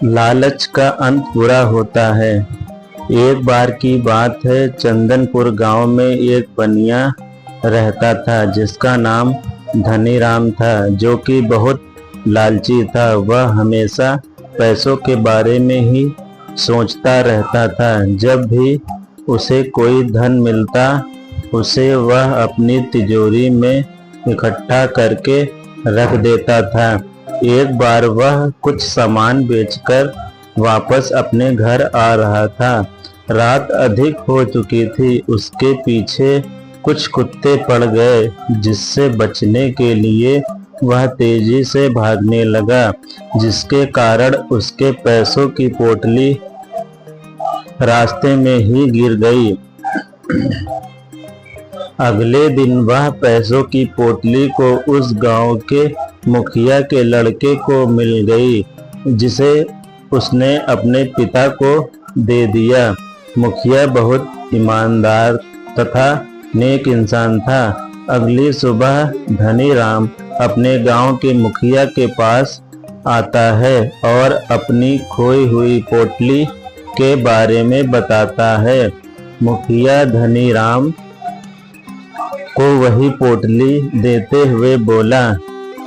लालच का अंत बुरा होता है। एक बार की बात है, चंदनपुर गांव में एक बनिया रहता था जिसका नाम धनीराम था, जो कि बहुत लालची था। वह हमेशा पैसों के बारे में ही सोचता रहता था। जब भी उसे कोई धन मिलता, उसे वह अपनी तिजोरी में इकट्ठा करके रख देता था। एक बार वह कुछ सामान बेचकर वापस अपने घर आ रहा था। रात अधिक हो चुकी थी। उसके पीछे कुछ कुत्ते पड़ गए, जिससे बचने के लिए वह तेजी से भागने लगा, जिसके कारण उसके पैसों की पोटली रास्ते में ही गिर गई। अगले दिन वह पैसों की पोटली को उस गांव के मुखिया के लड़के को मिल गई, जिसे उसने अपने पिता को दे दिया। मुखिया बहुत ईमानदार तथा नेक इंसान था। अगली सुबह धनीराम अपने गांव के मुखिया के पास आता है और अपनी खोई हुई पोटली के बारे में बताता है। मुखिया धनीराम को वही पोटली देते हुए बोला,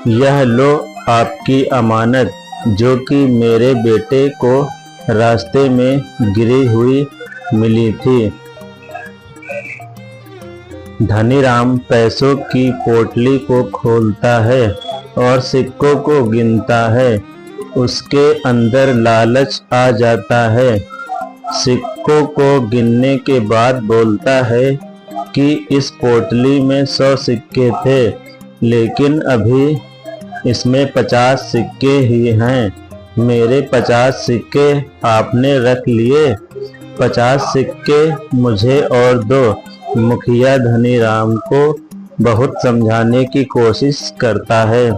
यह लो आपकी अमानत, जो कि मेरे बेटे को रास्ते में गिरी हुई मिली थी। धनीराम पैसों की पोटली को खोलता है और सिक्कों को गिनता है। उसके अंदर लालच आ जाता है। सिक्कों को गिनने के बाद बोलता है कि इस पोटली में 100 सिक्के थे, लेकिन अभी इसमें 50 सिक्के ही हैं। मेरे 50 सिक्के आपने रख लिए, 50 सिक्के मुझे और दो। मुखिया धनीराम को बहुत समझाने की कोशिश करता है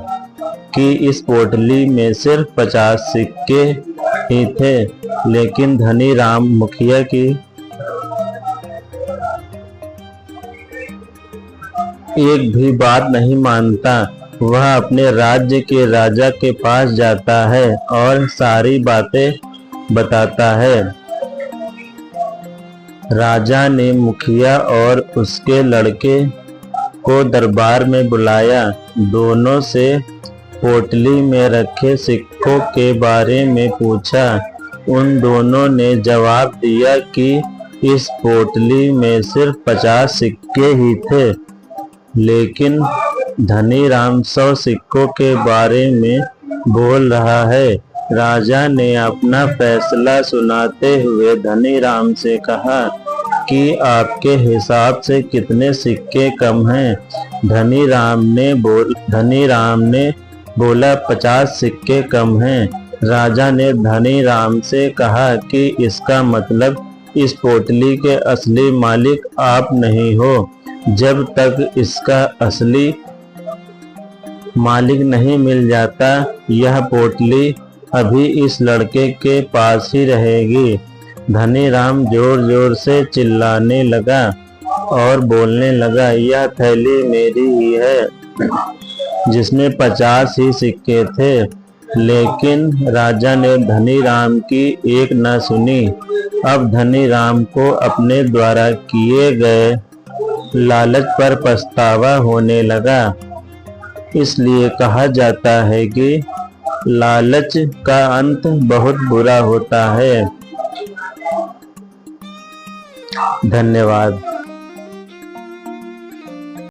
कि इस पोटली में सिर्फ 50 सिक्के ही थे, लेकिन धनीराम मुखिया की एक भी बात नहीं मानता। वह अपने राज्य के राजा के पास जाता है और सारी बातें बताता है। राजा ने मुखिया और उसके लड़के को दरबार में बुलाया। दोनों से पोटली में रखे सिक्कों के बारे में पूछा। उन दोनों ने जवाब दिया कि इस पोटली में सिर्फ 50 सिक्के ही थे, लेकिन धनीराम 100 सिक्कों के बारे में बोल रहा है। राजा ने अपना फैसला सुनाते हुए धनीराम से कहा कि आपके हिसाब से कितने सिक्के कम हैं? धनीराम ने बोला 50 सिक्के कम हैं। राजा ने धनीराम से कहा कि इसका मतलब इस पोटली के असली मालिक आप नहीं हो। जब तक इसका असली मालिक नहीं मिल जाता, यह पोटली अभी इस लड़के के पास ही रहेगी। धनीराम जोर जोर से चिल्लाने लगा और बोलने लगा, यह थैली मेरी ही है, जिसमें 50 ही सिक्के थे। लेकिन राजा ने धनीराम की एक न सुनी। अब धनीराम को अपने द्वारा किए गए लालच पर पछतावा होने लगा। इसलिए कहा जाता है कि लालच का अंत बहुत बुरा होता है। धन्यवाद।